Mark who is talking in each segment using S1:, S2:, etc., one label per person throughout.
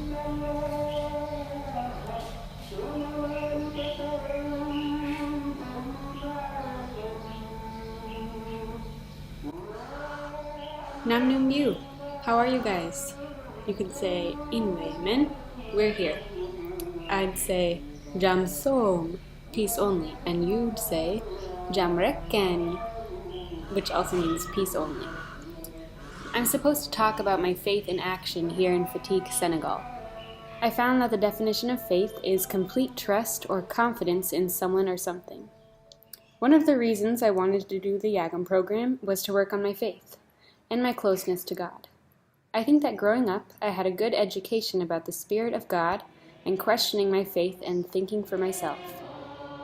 S1: Nam Num Yu. How are you guys? You could say Inwe men, we're here. I'd say Jam Som, peace only, and you'd say Jam Rekken, which also means peace only. I'm supposed to talk about my faith in action here in Fatigue, Senegal. I found that the definition of faith is complete trust or confidence in someone or something. One of the reasons I wanted to do the Yagam program was to work on my faith and my closeness to God. I think that growing up, I had a good education about the Spirit of God and questioning my faith and thinking for myself.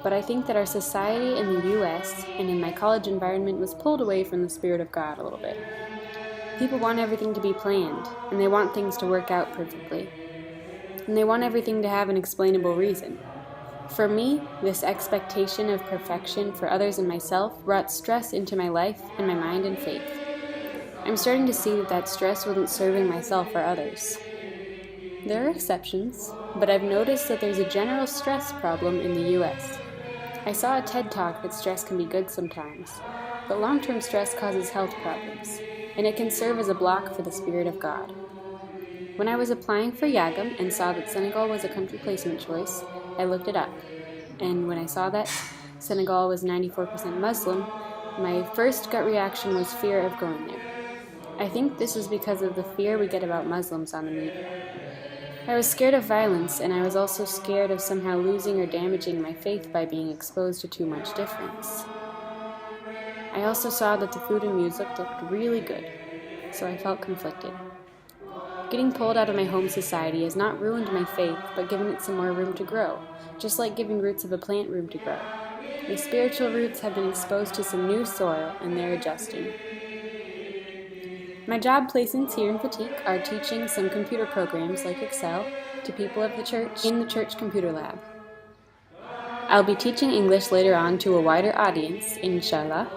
S1: But I think that our society in the US and in my college environment was pulled away from the Spirit of God a little bit. People want everything to be planned, and they want things to work out perfectly. And they want everything to have an explainable reason. For me, this expectation of perfection for others and myself brought stress into my life and my mind and faith. I'm starting to see that stress wasn't serving myself or others. There are exceptions, but I've noticed that there's a general stress problem in the US. I saw a TED Talk that stress can be good sometimes, but long-term stress causes health problems, and it can serve as a block for the Spirit of God. When I was applying for Yagam and saw that Senegal was a country placement choice, I looked it up, and when I saw that Senegal was 94% Muslim, my first gut reaction was fear of going there. I think this is because of the fear we get about Muslims on the media. I was scared of violence, and I was also scared of somehow losing or damaging my faith by being exposed to too much difference. I also saw that the food and music looked really good, so I felt conflicted. Getting pulled out of my home society has not ruined my faith, but given it some more room to grow, just like giving roots of a plant room to grow. My spiritual roots have been exposed to some new soil, and they're adjusting. My job placements here in Fatigue are teaching some computer programs like Excel to people of the church in the church computer lab. I'll be teaching English later on to a wider audience, inshallah.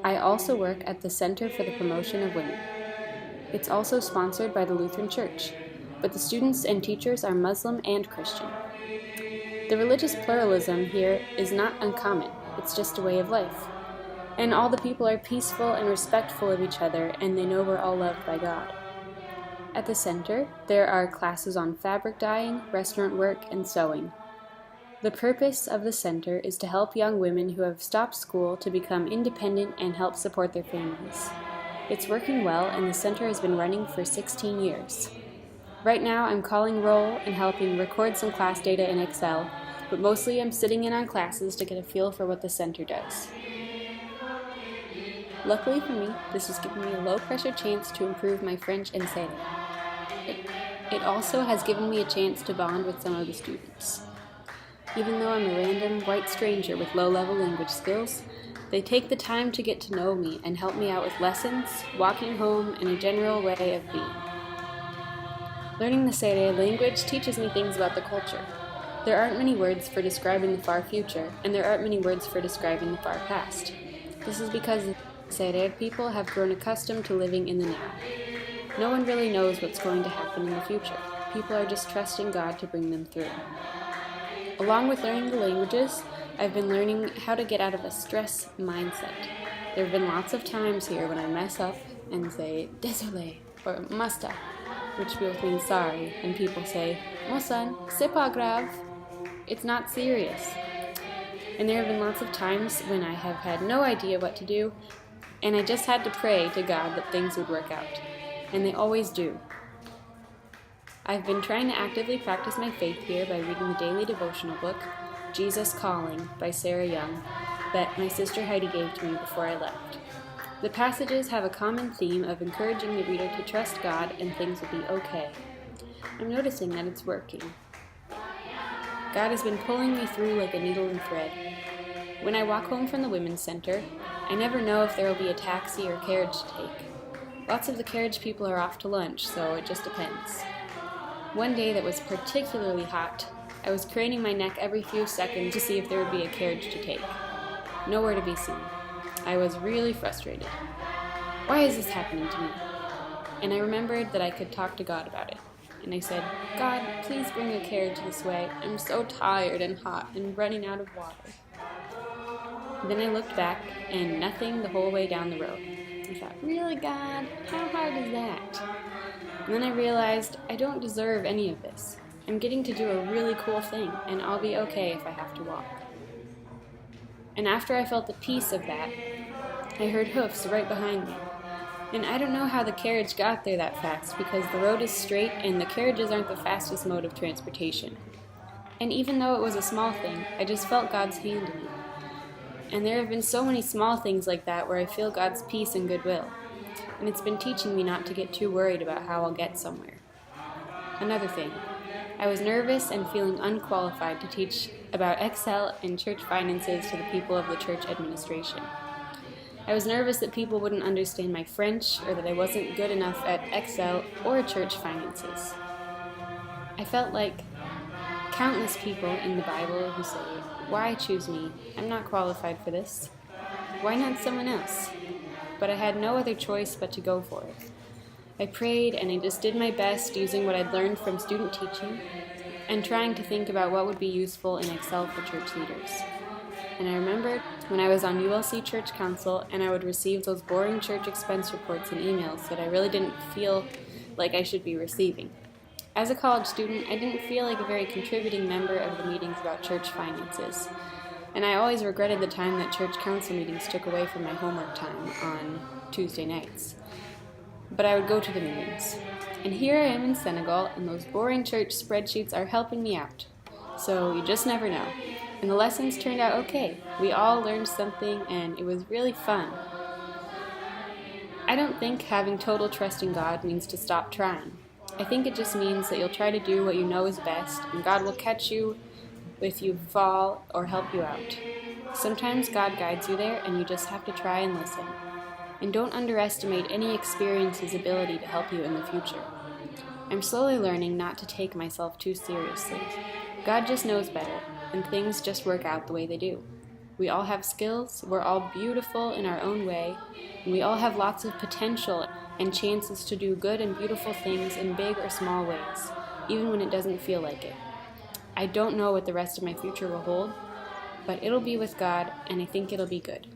S1: I also work at the Center for the Promotion of Women. It's also sponsored by the Lutheran Church, but the students and teachers are Muslim and Christian. The religious pluralism here is not uncommon, it's just a way of life. And all the people are peaceful and respectful of each other, and they know we're all loved by God. At the center, there are classes on fabric dyeing, restaurant work, and sewing. The purpose of the center is to help young women who have stopped school to become independent and help support their families. It's working well, and the center has been running for 16 years. Right now, I'm calling roll and helping record some class data in Excel, but mostly I'm sitting in on classes to get a feel for what the center does. Luckily for me, this has given me a low-pressure chance to improve my French and Sere. It also has given me a chance to bond with some of the students. Even though I'm a random white stranger with low-level language skills, they take the time to get to know me and help me out with lessons, walking home, and a general way of being. Learning the Sere language teaches me things about the culture. There aren't many words for describing the far future, and there aren't many words for describing the far past. This is because the Serer people have grown accustomed to living in the now. No one really knows what's going to happen in the future. People are just trusting God to bring them through. Along with learning the languages, I've been learning how to get out of a stress mindset. There have been lots of times here when I mess up and say désolé or masta, which both mean sorry, and people say Mosan, c'est pas grave. It's not serious. And there have been lots of times when I have had no idea what to do, and I just had to pray to God that things would work out. And they always do. I've been trying to actively practice my faith here by reading the daily devotional book, Jesus Calling, by Sarah Young, that my sister Heidi gave to me before I left. The passages have a common theme of encouraging the reader to trust God and things will be okay. I'm noticing that it's working. God has been pulling me through like a needle and thread. When I walk home from the Women's Center, I never know if there will be a taxi or carriage to take. Lots of the carriage people are off to lunch, so it just depends. One day that was particularly hot, I was craning my neck every few seconds to see if there would be a carriage to take. Nowhere to be seen. I was really frustrated. Why is this happening to me? And I remembered that I could talk to God about it. and I said, "God, please bring a carriage this way. I'm so tired and hot and running out of water." Then I looked back, and nothing the whole way down the road. I thought, "Really, God? How hard is that?" And then I realized I don't deserve any of this. I'm getting to do a really cool thing, and I'll be okay if I have to walk. And after I felt the peace of that, I heard hoofs right behind me. And I don't know how the carriage got there that fast, because the road is straight and the carriages aren't the fastest mode of transportation. And even though it was a small thing, I just felt God's hand in it. And there have been so many small things like that where I feel God's peace and goodwill. And it's been teaching me not to get too worried about how I'll get somewhere. Another thing, I was nervous and feeling unqualified to teach about Excel and church finances to the people of the church administration. I was nervous that people wouldn't understand my French or that I wasn't good enough at Excel or church finances. I felt like countless people in the Bible who say, "Why choose me? I'm not qualified for this. Why not someone else?" But I had no other choice but to go for it. I prayed and I just did my best using what I'd learned from student teaching and trying to think about what would be useful in Excel for church leaders. And I remembered when I was on ULC Church Council and I would receive those boring church expense reports and emails that I really didn't feel like I should be receiving. As a college student, I didn't feel like a very contributing member of the meetings about church finances. And I always regretted the time that church council meetings took away from my homework time on Tuesday nights. But I would go to the meetings. And here I am in Senegal, and those boring church spreadsheets are helping me out. So you just never know. And the lessons turned out okay. We all learned something, and it was really fun. I don't think having total trust in God means to stop trying. I think it just means that you'll try to do what you know is best, and God will catch you if you fall or help you out. Sometimes God guides you there, and you just have to try and listen. And don't underestimate any experience's ability to help you in the future. I'm slowly learning not to take myself too seriously. God just knows better, and things just work out the way they do. We all have skills, we're all beautiful in our own way, and we all have lots of potential and chances to do good and beautiful things in big or small ways, even when it doesn't feel like it. I don't know what the rest of my future will hold, but it'll be with God, and I think it'll be good.